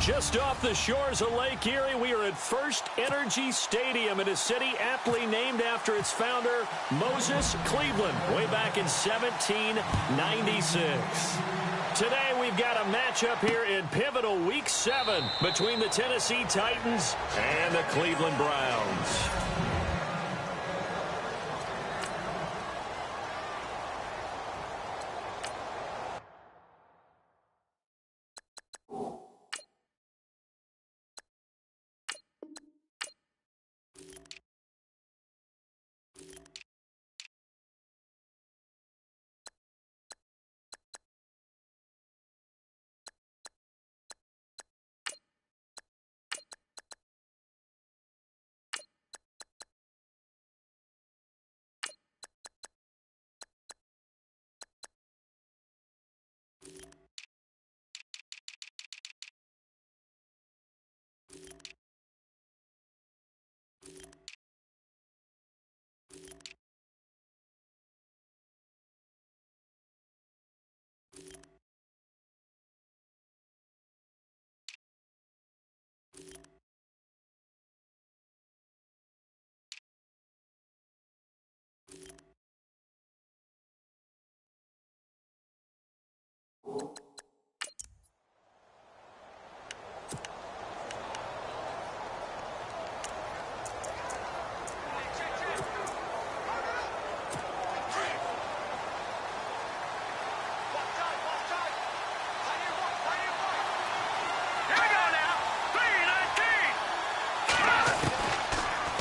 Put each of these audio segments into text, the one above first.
Just off the shores of Lake Erie, we are at First Energy Stadium in a city aptly named after its founder, Moses Cleveland, way back in 1796. Today, we've got a matchup here in pivotal Week 7 between the Tennessee Titans and the Cleveland Browns.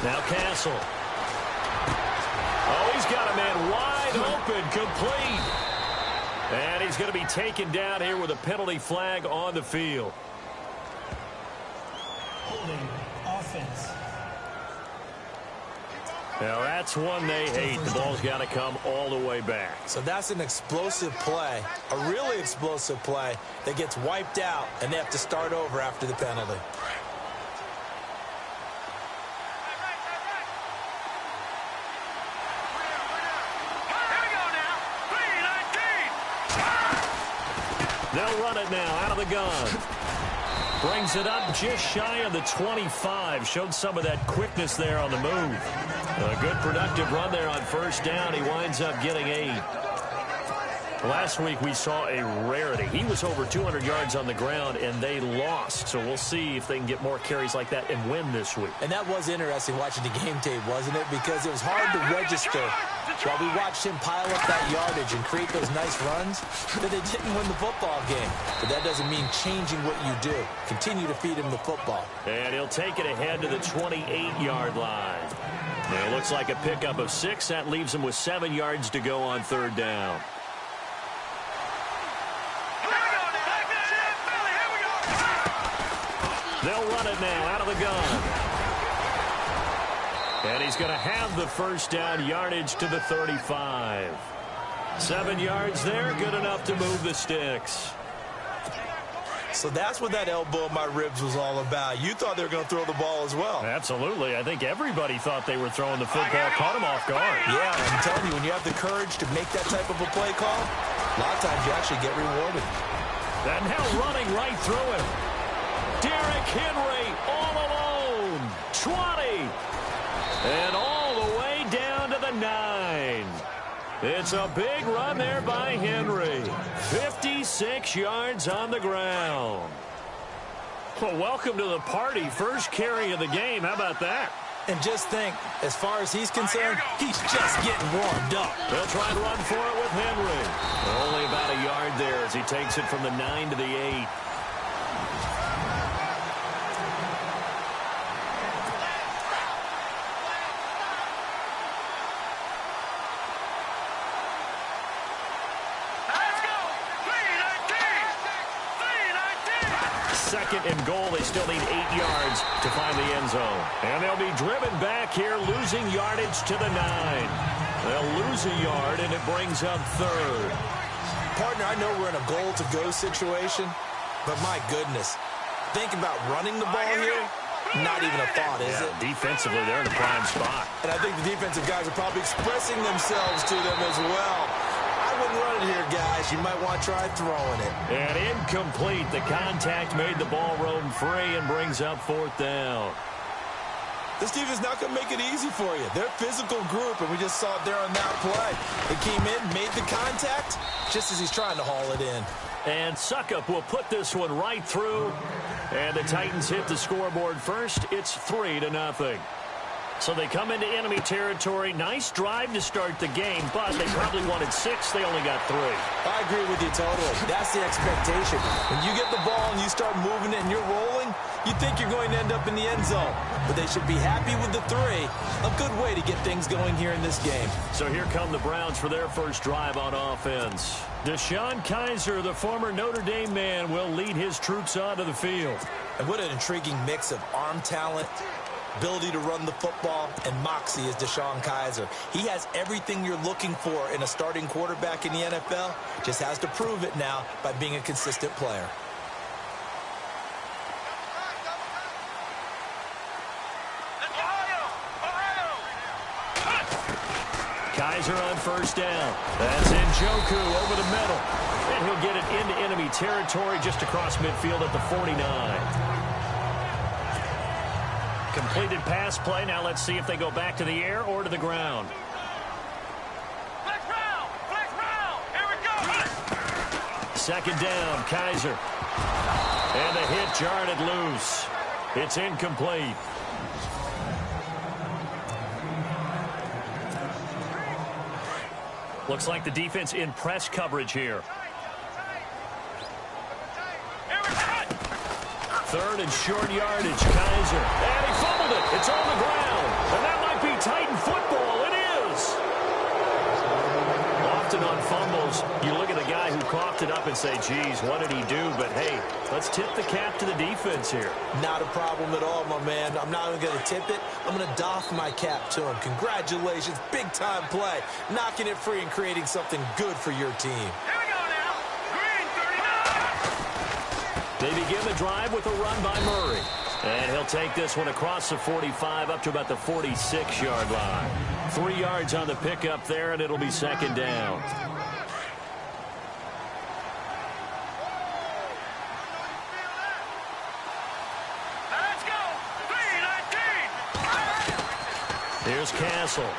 Now Castle. Oh, he's got a man wide open, complete. And he's going to be taken down here with a penalty flag on the field. Holding offense. Now that's one they hate. The ball's got to come all the way back. So that's an explosive play, a really explosive play that gets wiped out, and they have to start over after the penalty. They'll run it now out of the gun. Brings it up just shy of the 25. Showed some of that quickness there on the move. A good productive run there on first down. He winds up getting 8. Last week we saw a rarity. He was over 200 yards on the ground, and they lost. So we'll see if they can get more carries like that and win this week. And that was interesting watching the game tape, wasn't it? Because it was hard to register while we watched him pile up that yardage and create those nice runs that they didn't win the football game. But that doesn't mean changing what you do. Continue to feed him the football. And he'll take it ahead to the 28-yard line. And it looks like a pickup of 6. That leaves him with 7 yards to go on third down. They'll run it now out of the gun. And he's going to have the first down, yardage to the 35. 7 yards there, good enough to move the sticks. So that's what that elbow in my ribs was all about. You thought they were going to throw the ball as well. Absolutely. I think everybody thought they were throwing the football, caught him off guard. Yeah, I'm telling you, when you have the courage to make that type of a play call, a lot of times you actually get rewarded. And now running right through him. Derrick Henry all alone. 20. And all the way down to the 9. It's a big run there by Henry. 56 yards on the ground. Well, welcome to the party. First carry of the game. How about that? And just think, as far as he's concerned, he's just getting warmed up. They'll try and run for it with Henry. Only about a yard there as he takes it from the 9 to the 8. Second and goal. They still need 8 yards to find the end zone. And they'll be driven back here, losing yardage to the 9. They'll lose a yard, and it brings up third. Partner, I know we're in a goal-to-go situation, but my goodness, think about running the ball here. Not even a thought, is it? Defensively, they're in a prime spot. And I think the defensive guys are probably expressing themselves to them as well. I wouldn't run want it here, guys. You might want to try throwing it. And incomplete. The contact made the ball roam free and brings up 4th down. This defense not going to make it easy for you. They're a physical group, and we just saw it there on that play. They came in, made the contact, just as he's trying to haul it in. And Suckup will put this one right through. And the Titans hit the scoreboard first. It's 3-0. So they come into enemy territory. Nice drive to start the game, but they probably wanted 6. They only got 3. I agree with you totally. That's the expectation. When you get the ball and you start moving it and you're rolling, you think you're going to end up in the end zone. But they should be happy with the 3. A good way to get things going here in this game. So here come the Browns for their first drive on offense. DeShone Kizer, the former Notre Dame man, will lead his troops onto the field. And what an intriguing mix of arm talent, ability to run the football, and moxie is DeShone Kizer. He has everything you're looking for in a starting quarterback in the NFL. Just has to prove it now by being a consistent player. Kizer on first down. That's Njoku over the middle. And he'll get it into enemy territory just across midfield at the 49. Completed pass play. Now let's see if they go back to the air or to the ground. Flex round. Here we go. Second down, Kizer. And the hit jarred it loose. It's incomplete. Looks like the defense in press coverage here. 3rd and short yardage, Kizer. And he fumbled it. It's on the ground. And that might be Titan football. It is. Often on fumbles, you look at the guy who coughed it up and say, geez, what did he do? But, hey, let's tip the cap to the defense here. Not a problem at all, my man. I'm not even going to tip it. I'm going to doff my cap to him. Congratulations. Big-time play. Knocking it free and creating something good for your team. Here we go now. Green 39. They begin the drive with a run by Murray. And he'll take this one across the 45 up to about the 46-yard line. 3 yards on the pickup there, and it'll be second down. Let's go. 3-19. Here's Castle.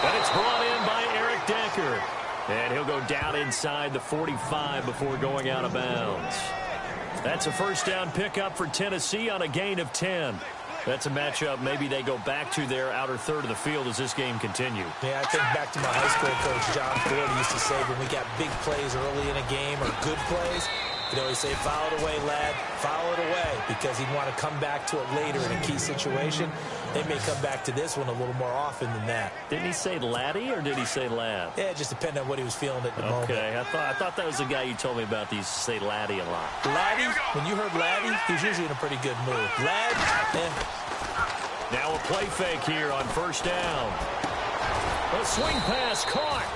And it's brought in by Eric Decker. And he'll go down inside the 45 before going out of bounds. That's a first down pickup for Tennessee on a gain of 10. That's a matchup maybe they go back to their outer third of the field as this game continues. Yeah, I think back to my high school coach, John Ford, used to say when we got big plays early in a game or good plays, you know, he'd say, foul it away, lad, foul it away, because he'd want to come back to it later in a key situation. They may come back to this one a little more often than that. Didn't he say laddie or did he say lad? Yeah, it just depended on what he was feeling at the moment. Okay, I thought that was the guy you told me about that used to say laddie a lot. Laddie, when you heard laddie, he was usually in a pretty good mood. Lad, Now a play fake here on first down. A swing pass caught.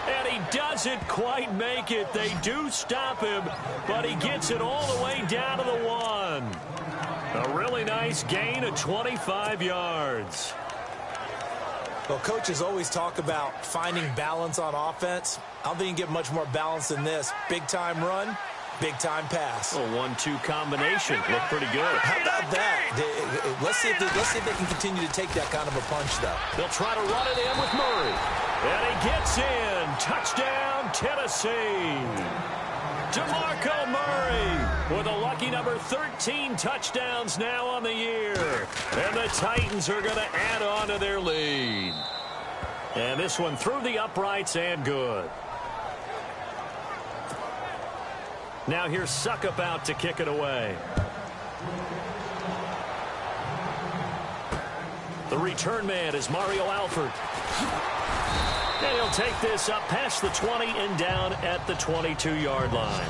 And he doesn't quite make it. They do stop him, but he gets it all the way down to the 1. A really nice gain of 25 yards. Well, coaches always talk about finding balance on offense. I don't think you can get much more balance than this. Big-time run, big-time pass. A 1-2 combination. Looked pretty good. How about that? Let's see if they can continue to take that kind of a punch, though. They'll try to run it in with Murray. And he gets in. Touchdown, Tennessee. DeMarco Murray with a lucky number 13 touchdowns now on the year. And the Titans are going to add on to their lead. And this one through the uprights and good. Now here's Suckup out to kick it away. The return man is Mario Alford. And he'll take this up past the 20 and down at the 22-yard line.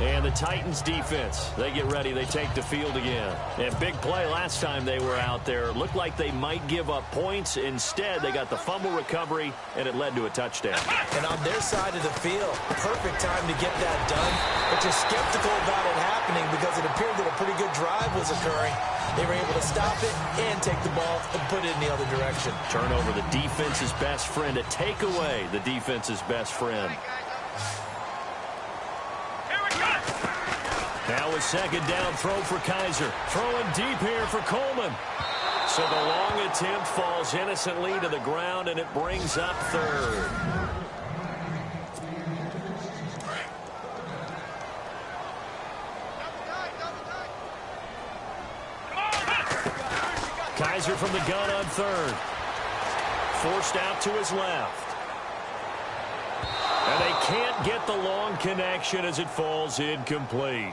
And the Titans defense, they get ready. They take the field again. And big play last time they were out there. Looked like they might give up points. Instead, they got the fumble recovery, and it led to a touchdown. And on their side of the field, perfect time to get that done. But you're skeptical about it happening because it appeared that a pretty good drive was occurring. They were able to stop it and take the ball and put it in the other direction. Turnover, the defense's best friend. A takeaway, the defense's best friend. Now a second down throw for Kaiser. Throwing deep here for Coleman. So the long attempt falls innocently to the ground, and it brings up third. Kaiser from the gun on third. Forced out to his left. And they can't get the long connection as it falls incomplete.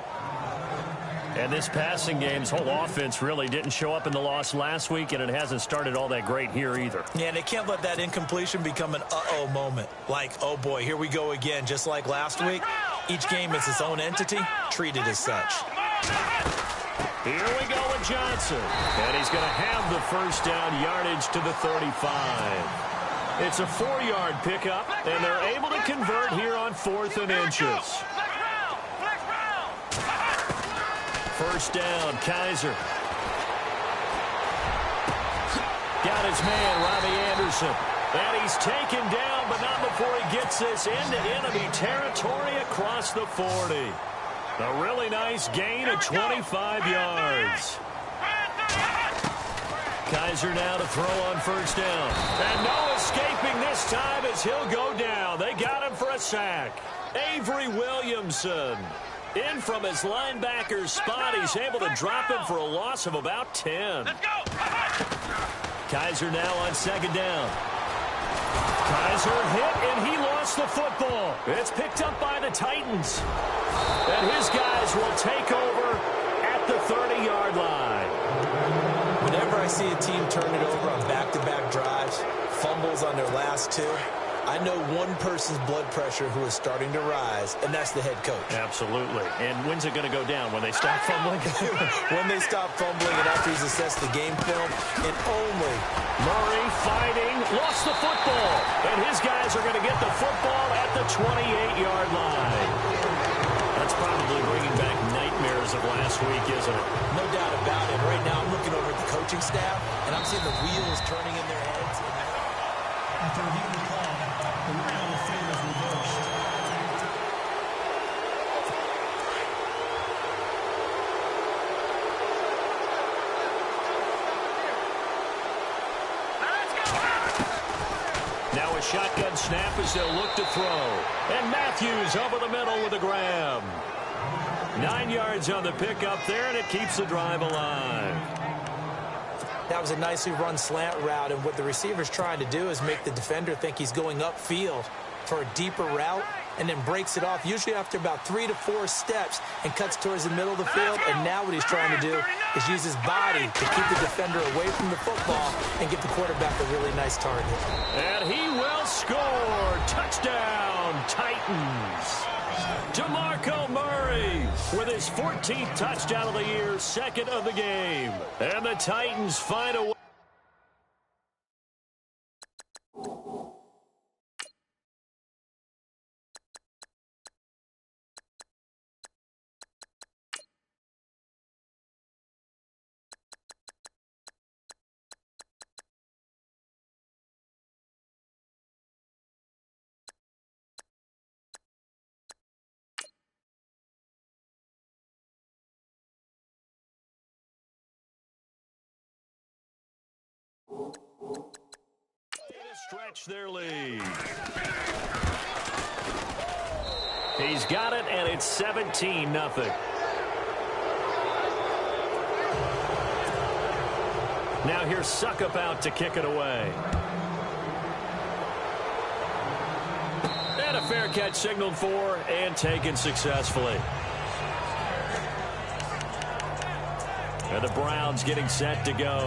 And this passing game's whole offense really didn't show up in the loss last week, and it hasn't started all that great here either. Yeah, they can't let that incompletion become an uh-oh moment. Like, oh boy, here we go again. Just like last week, each game is its own entity, treated as such. Here we go with Johnson. And he's going to have the first down yardage to the 35. It's a 4-yard pickup, and they're able to convert here on 4th and inches. First down, Kaiser. Got his man, Robbie Anderson. And he's taken down, but not before he gets this into enemy territory across the 40. A really nice gain of 25 yards. Kaiser now to throw on first down. And no escaping this time as he'll go down. They got him for a sack. Avery Williamson in from his linebacker spot. He's able to drop him for a loss of about 10. Let's go. Kaiser now on second down. Kaiser hit, and he lost the football. It's picked up by the Titans. And his guys will take over at the 30-yard line. Whenever I see a team turn it over on back-to-back drives, fumbles on their last two, I know one person's blood pressure who is starting to rise, and that's the head coach. Absolutely. And when's it going to go down? When they stop fumbling? When they stop fumbling and after he's assessed the game film, and only. Murray fighting, lost the football. And his guys are going to get the football at the 28-yard line. That's probably bringing back nightmares of last week, isn't it? No doubt about it. Right now I'm looking over at the coaching staff, and I'm seeing the wheels turning in their heads. After reviewing the call, the round of favors reversed. Now a shotgun snap as they'll look to throw. And Matthews over the middle with a grab. 9 yards on the pickup there, and it keeps the drive alive. That was a nicely run slant route, and what the receiver's trying to do is make the defender think he's going upfield for a deeper route, and then breaks it off, usually after about 3 to 4 steps, and cuts towards the middle of the field. And now what he's trying to do is use his body to keep the defender away from the football and give the quarterback a really nice target. And he will score. Touchdown, Titans. DeMarco Murray with his 14th touchdown of the year, second of the game. And the Titans find a way. Stretch their lead. He's got it, and it's 17-0. Now here's Suckup out to kick it away. And a fair catch signaled for and taken successfully. And the Browns getting set to go.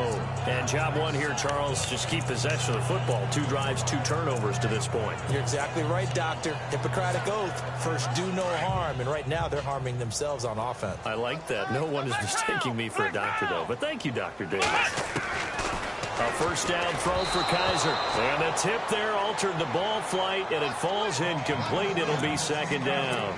And job one here, Charles, just keep possession of the football. 2 drives, 2 turnovers to this point. You're exactly right, Doctor. Hippocratic oath. First, do no harm. And right now, they're harming themselves on offense. I like that. No one is mistaking me for a doctor, though. But thank you, Dr. Davis. A first down throw for Kaiser. And the tip there altered the ball flight, and it falls incomplete. It'll be second down.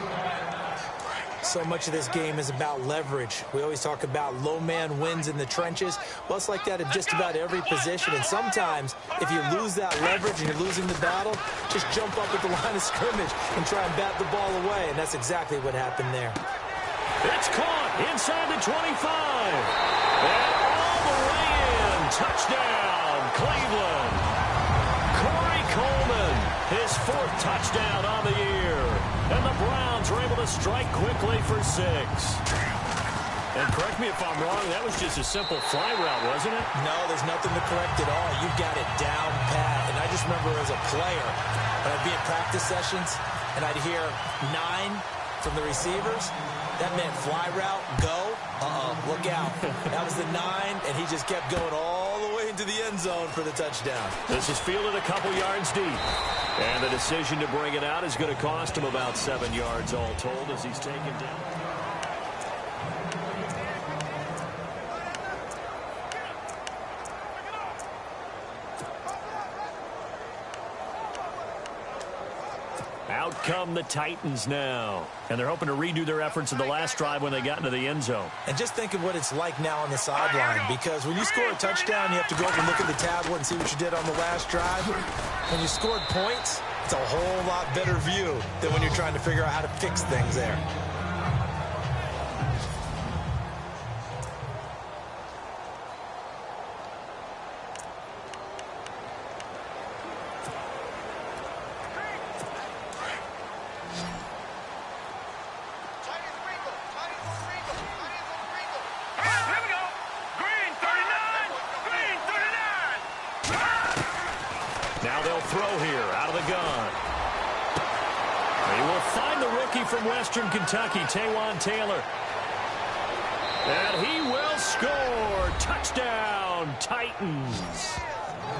So much of this game is about leverage. We always talk about low man wins in the trenches. Well, it's like that in just about every position. And sometimes, if you lose that leverage and you're losing the battle, just jump up at the line of scrimmage and try and bat the ball away. And that's exactly what happened there. It's caught inside the 25. And all the way in. Touchdown, Cleveland. Corey Coleman, his 4th touchdown on the year. And the Browns are able to strike quickly for 6. And correct me if I'm wrong, that was just a simple fly route, wasn't it? No, there's nothing to correct at all. You've got it down pat. And I just remember as a player, when I'd be at practice sessions, and I'd hear 9 from the receivers, that meant fly route, go. Look out. That was the 9, and he just kept going all the way into the end zone for the touchdown. This is fielded a couple yards deep. And the decision to bring it out is going to cost him about 7 yards all told as he's taken down. Out come the Titans now. And they're hoping to redo their efforts in the last drive when they got into the end zone. And just think of what it's like now on the sideline, because when you score a touchdown, you have to go over and look at the tablet and see what you did on the last drive. When you scored points, it's a whole lot better view than when you're trying to figure out how to fix things there. Now they'll throw here out of the gun. They will find the rookie from Western Kentucky, Taywan Taylor. And he will score. Touchdown, Titans.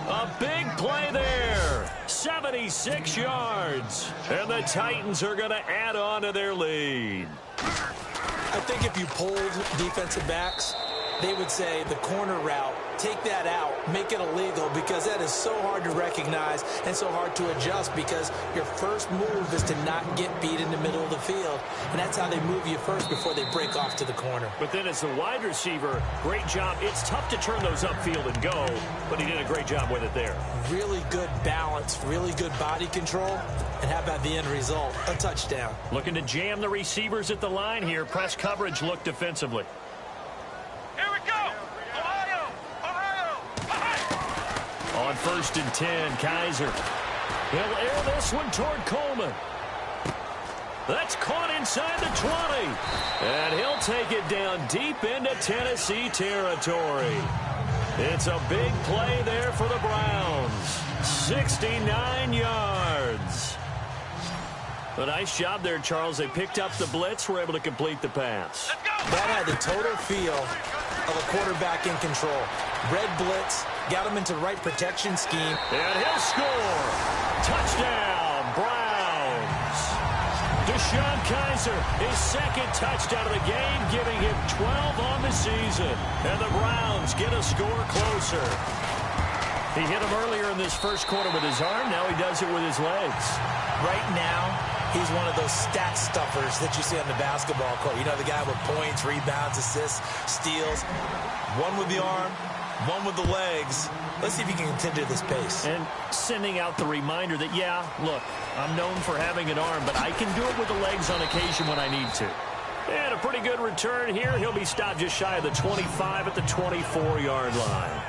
A big play there. 76 yards. And the Titans are going to add on to their lead. I think if you polled defensive backs, they would say the corner route, take that out, make it illegal, because that is so hard to recognize and so hard to adjust, because your first move is to not get beat in the middle of the field. And that's how they move you first before they break off to the corner. But then as the wide receiver, great job. It's tough to turn those upfield and go, but he did a great job with it there. Really good balance, really good body control. And how about the end result? A touchdown. Looking to jam the receivers at the line here. Press coverage look defensively. On 1st and 10, Kaiser. He'll air this one toward Coleman. That's caught inside the 20. And he'll take it down deep into Tennessee territory. It's a big play there for the Browns. 69 yards. A nice job there, Charles. They picked up the blitz, were able to complete the pass. That had the total feel of a quarterback in control. Red blitz, got him into the right protection scheme. And he'll score. Touchdown, Browns. Deshaun Kaiser, his 2nd touchdown of the game, giving him 12 on the season. And the Browns get a score closer. He hit him earlier in this first quarter with his arm. Now he does it with his legs. Right now, he's one of those stat stuffers that you see on the basketball court. You know, the guy with points, rebounds, assists, steals. One with the arm, one with the legs. Let's see if he can continue this pace. And sending out the reminder that, yeah, look, I'm known for having an arm, but I can do it with the legs on occasion when I need to. And a pretty good return here. He'll be stopped just shy of the 25 at the 24-yard line.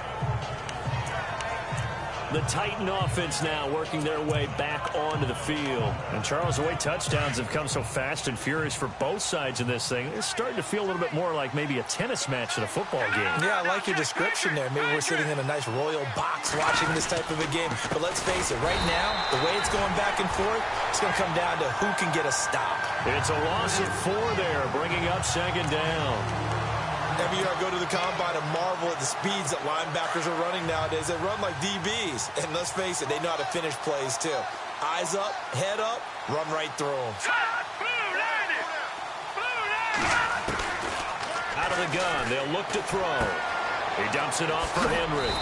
The Titan offense now working their way back onto the field. And, Charles, the way touchdowns have come so fast and furious for both sides in this thing, it's starting to feel a little bit more like maybe a tennis match than a football game. Yeah, I like your description there. Maybe we're sitting in a nice royal box watching this type of a game. But let's face it, right now, the way it's going back and forth, it's going to come down to who can get a stop. It's a loss of 4 there, bringing up 2nd down. Every year I go to the combine and marvel at the speeds that linebackers are running nowadays. They run like DBs. And let's face it, they know how to finish plays too. Eyes up, head up, run right through them. Out of the gun, they'll look to throw. He dumps it off for Henry.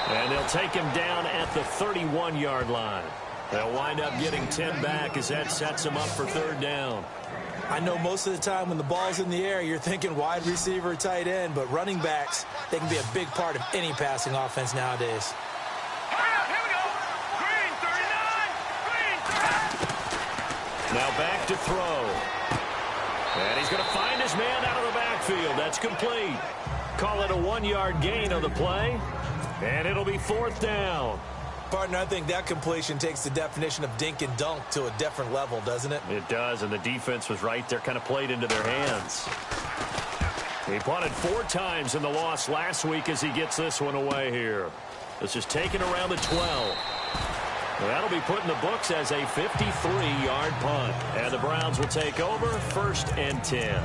And they'll take him down at the 31-yard line. They'll wind up getting 10 back as that sets them up for third down. I know most of the time when the ball's in the air, you're thinking wide receiver, tight end, but running backs, they can be a big part of any passing offense nowadays. Here we go. Green, 39. Green. Now back to throw. And he's going to find his man out of the backfield. That's complete. Call it a 1-yard gain on the play. And it'll be fourth down. Partner, I think that completion takes the definition of dink and dunk to a different level, doesn't it? It does, and the defense was right there, kind of played into their hands. He punted 4 times in the loss last week as he gets this one away here. This is taken around the 12. That'll be put in the books as a 53-yard punt. And the Browns will take over, 1st and 10.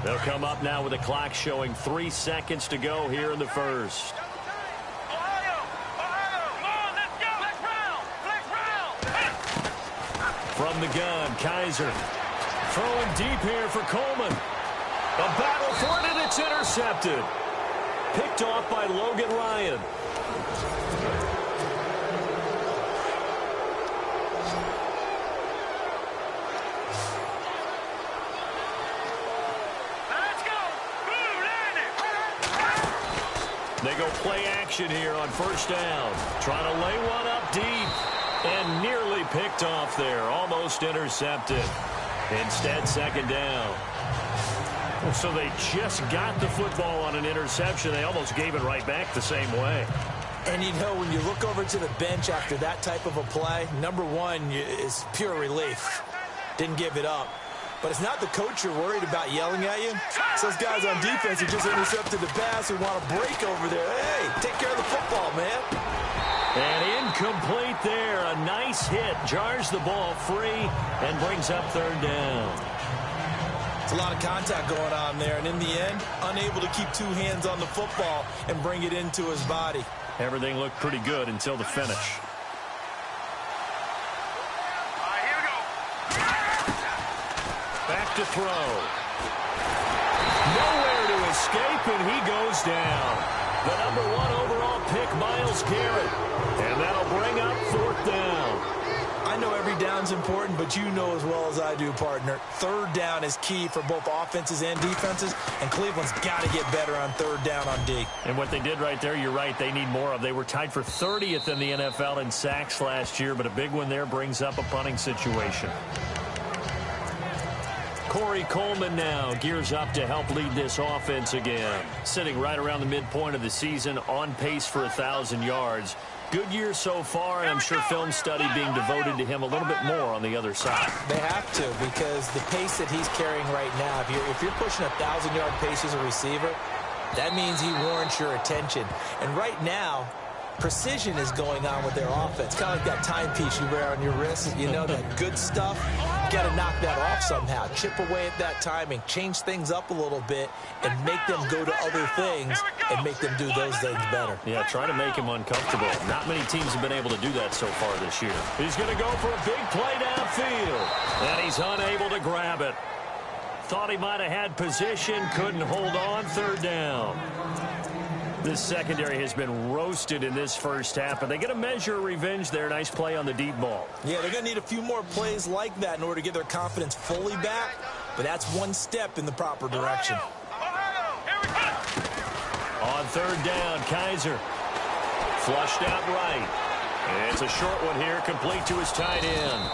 They'll come up now with the clock showing 3 seconds to go here in the first. From the gun, Kaiser throwing deep here for Coleman. A battle for it, and it's intercepted. Picked off by Logan Ryan. They go play action here on first down. Trying to lay one up deep. And nearly picked off there. Almost intercepted. Instead, second down. So they just got the football on an interception. They almost gave it right back the same way. And you know, when you look over to the bench after that type of a play, number one is pure relief. Didn't give it up. But it's not the coach you're worried about yelling at you. It's those guys on defense who just intercepted the pass who want to break over there. Hey, take care of the football, man. And incomplete there. A nice hit. Jars the ball free and brings up third down. It's a lot of contact going on there. And in the end, unable to keep 2 hands on the football and bring it into his body. Everything looked pretty good until the finish. Back to throw. Nowhere to escape, and he goes down. The #1 overall pick, Myles Garrett. And that'll bring up fourth down. I know every down's important, but you know as well as I do, partner, third down is key for both offenses and defenses, and Cleveland's got to get better on third down on D. And what they did right there, you're right, they need more of. They were tied for 30th in the NFL in sacks last year, but a big one there brings up a punting situation. Corey Coleman now gears up to help lead this offense again. Sitting right around the midpoint of the season, on pace for 1,000 yards. Good year so far, and I'm sure film study being devoted to him a little bit more on the other side. They have to, because the pace that he's carrying right now, if you're pushing 1,000-yard pace as a receiver, that means he warrants your attention. And right now, precision is going on with their offense. Kind of like that timepiece you wear on your wrist. You know, that good stuff. Got to knock that off somehow. Chip away at that timing. Change things up a little bit and make them go to other things and make them do those things better. Yeah, try to make him uncomfortable. Not many teams have been able to do that so far this year. He's going to go for a big play downfield. And he's unable to grab it. Thought he might have had position. Couldn't hold on. Third down. This secondary has been roasted in this first half, but they get a measure of revenge there. Nice play on the deep ball. Yeah, they're going to need a few more plays like that in order to get their confidence fully back, but that's one step in the proper direction. On third down, Kaiser flushed out right. And it's a short one here, complete to his tight end.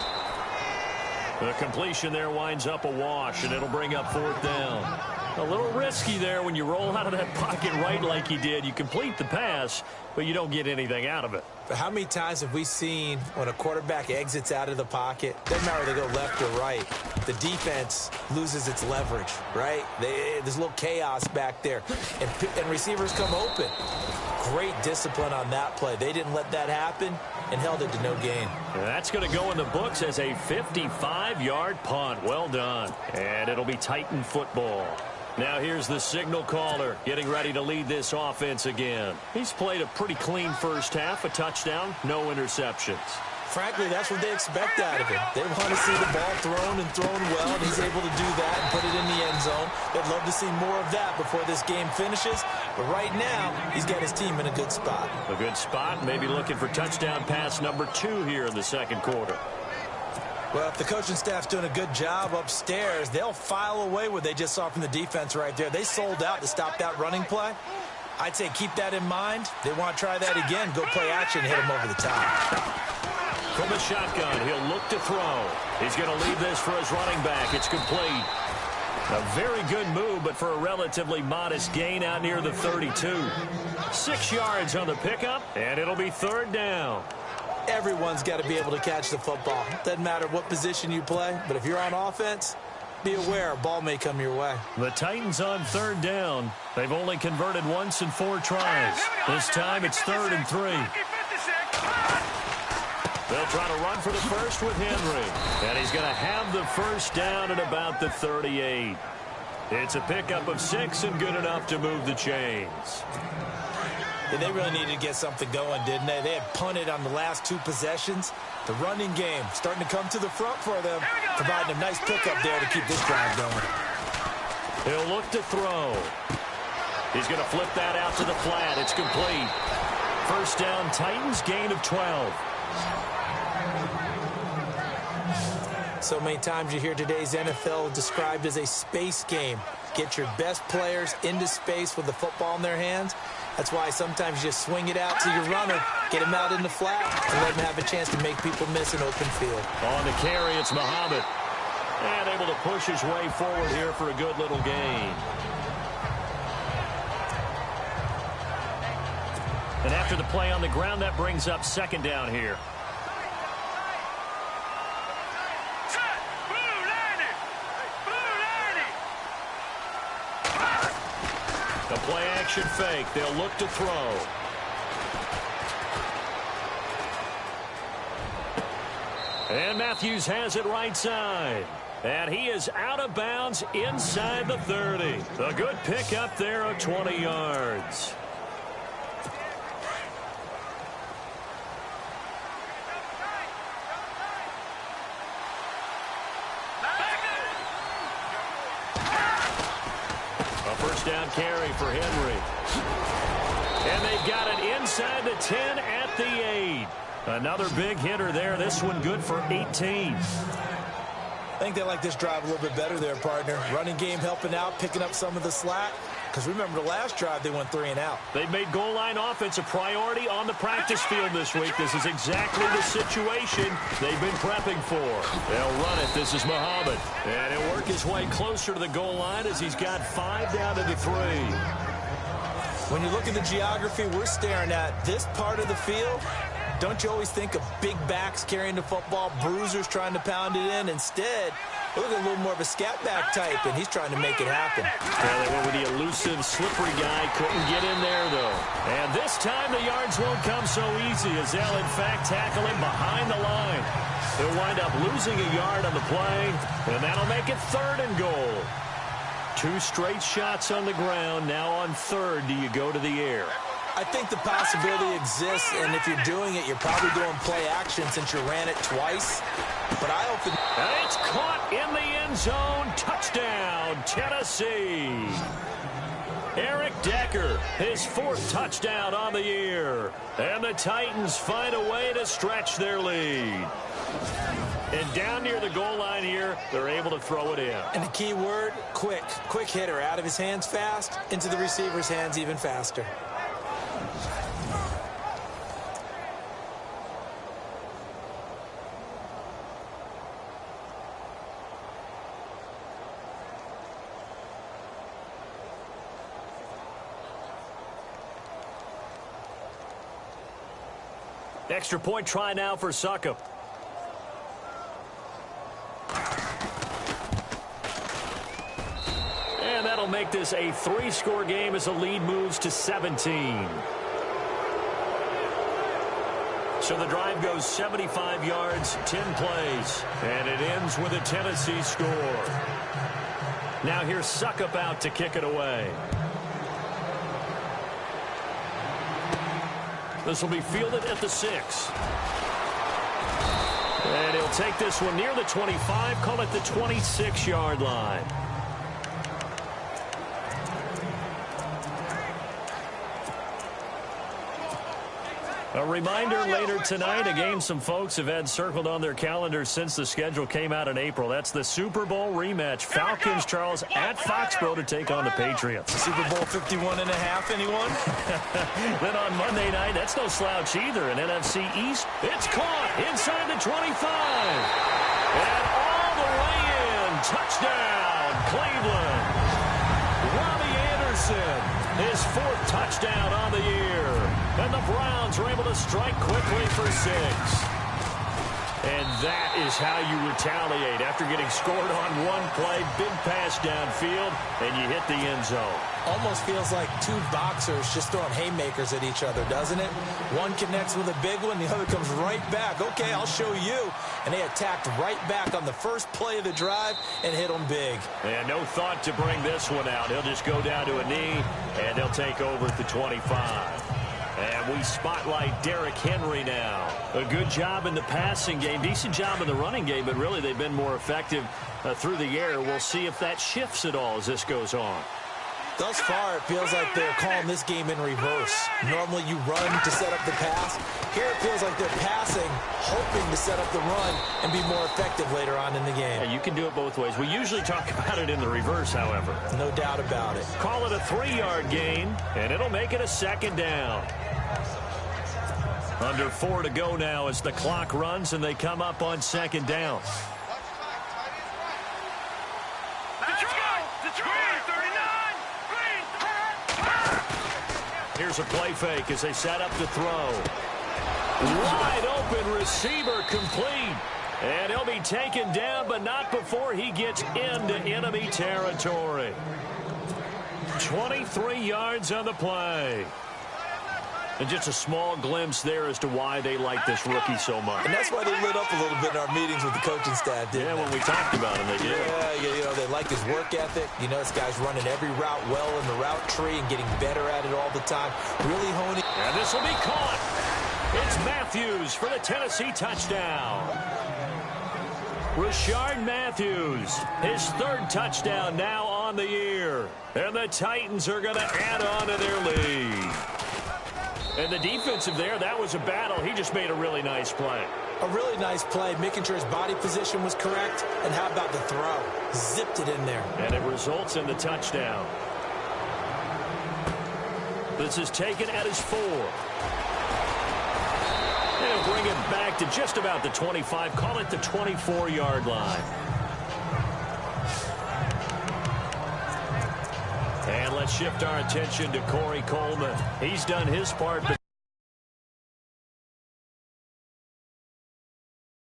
The completion there winds up a wash, and it'll bring up fourth down. A little risky there when you roll out of that pocket right like he did. You complete the pass, but you don't get anything out of it. But how many times have we seen when a quarterback exits out of the pocket, doesn't matter whether they go left or right, the defense loses its leverage, right? There's a little chaos back there, and receivers come open. Great discipline on that play. They didn't let that happen, and held it to no gain. That's going to go in the books as a 55-yard punt. Well done. And it'll be Titan football. Now here's the signal caller getting ready to lead this offense again. He's played a pretty clean first half, a touchdown, no interceptions. Frankly, that's what they expect out of him. They want to see the ball thrown and thrown well, and he's able to do that and put it in the end zone. They'd love to see more of that before this game finishes. But right now, he's got his team in a good spot. A good spot, maybe looking for touchdown pass number 2 here in the second quarter. Well, if the coaching staff's doing a good job upstairs, they'll file away what they just saw from the defense right there. They sold out to stop that running play. I'd say keep that in mind. They want to try that again. Go play action and hit him over the top. From the shotgun, he'll look to throw. He's going to lead this for his running back. It's complete. A very good move, but for a relatively modest gain out near the 32. 6 yards on the pickup, and it'll be third down. Everyone's got to be able to catch the football. Doesn't matter what position you play, but if you're on offense, be aware a ball may come your way. The Titans on third down. They've only converted once in 4 tries. This time it's 3rd and 3. They'll try to run for the first with Henry. And he's going to have the first down at about the 38. It's a pickup of 6 and good enough to move the chains. And they really needed to get something going, didn't they? They had punted on the last 2 possessions. The running game starting to come to the front for them, providing a nice pickup there to keep this drive going. He'll look to throw. He's going to flip that out to the flat. It's complete. First down, Titans, gain of 12. So many times you hear today's NFL described as a space game. Get your best players into space with the football in their hands. That's why sometimes you just swing it out to your runner, get him out in the flat, and let him have a chance to make people miss an open field. On the carry, it's Muhammad. And able to push his way forward here for a good little gain. And after the play on the ground, that brings up second down here. A play-action fake. They'll look to throw. And Matthews has it right side. And he is out of bounds inside the 30. A good pickup there of 20 yards. First down carry for Henry. And they've got it inside the 10 at the 8. Another big hitter there. This one good for 18. I think they like this drive a little bit better there, partner. Running game helping out, picking up some of the slack. Because remember the last drive, they went 3 and out. They've made goal line offense a priority on the practice field this week. This is exactly the situation they've been prepping for. They'll run it. This is Muhammad. And he'll work his way closer to the goal line as he's got 5 down to the 3. When you look at the geography we're staring at, this part of the field, don't you always think of big backs carrying the football, bruisers trying to pound it in? Instead, look at a little more of a scat back type, and he's trying to make it happen. Yeah, they went with the elusive, slippery guy. Couldn't get in there, though. And this time the yards won't come so easy as they'll, in fact, tackle him behind the line. He'll wind up losing a yard on the play, and that'll make it 3rd and goal. 2 straight shots on the ground. Now on 3rd, do you go to the air? I think the possibility exists, and if you're doing it, you're probably doing play action since you ran it twice. But I often... And it's caught in the end zone. Touchdown, Tennessee. Eric Decker, his 4th touchdown on the year. And the Titans find a way to stretch their lead. And down near the goal line here, they're able to throw it in. And the key word, quick. Quick hitter. Out of his hands fast, into the receiver's hands even faster. Extra point try now for Succop. And that'll make this a 3-score game as the lead moves to 17. So the drive goes 75 yards, 10 plays, and it ends with a Tennessee score. Now here's Suckup out to kick it away. This will be fielded at the 6. And he'll take this one near the 25, call it the 26-yard line. A reminder later tonight, a game some folks have had circled on their calendars since the schedule came out in April. That's the Super Bowl rematch. Falcons, Charles, at Foxborough to take on the Patriots. Super Bowl 51.5, anyone? Then on Monday night, that's no slouch either. In NFC East, it's caught inside the 25. And all the way in. Touchdown, Cleveland. Robbie Anderson, his 4th touchdown on the year. And the Browns are able to strike quickly for 6. And that is how you retaliate after getting scored on one play, big pass downfield, and you hit the end zone. Almost feels like two boxers just throwing haymakers at each other, doesn't it? One connects with a big one, the other comes right back. Okay, I'll show you. And they attacked right back on the first play of the drive and hit them big. And no thought to bring this one out. He'll just go down to a knee, and they'll take over at the 25. And we spotlight Derrick Henry now. A good job in the passing game, decent job in the running game, but really they've been more effective through the air. We'll see if that shifts at all as this goes on. Thus far, it feels like they're calling this game in reverse. Normally you run to set up the pass. Here it feels like they're passing, hoping to set up the run and be more effective later on in the game. Yeah, you can do it both ways. We usually talk about it in the reverse, however. No doubt about it. Call it a 3-yard gain, and it'll make it a 2nd down. Under 4 to go now as the clock runs, and they come up on 2nd down. Here's a play fake as they set up to throw. Wide open receiver complete. And he'll be taken down, but not before he gets into enemy territory. 23 yards on the play. And just a small glimpse there as to why they like this rookie so much. And that's why they lit up a little bit in our meetings with the coaching staff, didn't they? When we talked about him, they did. Yeah, you know, they like his work ethic. You know, this guy's running every route well in the route tree and getting better at it all the time. Really honing. And this will be caught. It's Matthews for the Tennessee touchdown. Rashard Matthews, his 3rd touchdown now on the year. And the Titans are going to add on to their lead. And the defensive there, that was a battle. He just made a really nice play. A really nice play, making sure his body position was correct. And how about the throw? Zipped it in there. And it results in the touchdown. This is taken at his 4. They'll bring it back to just about the 25. Call it the 24-yard line. And let's shift our attention to Corey Coleman. He's done his part.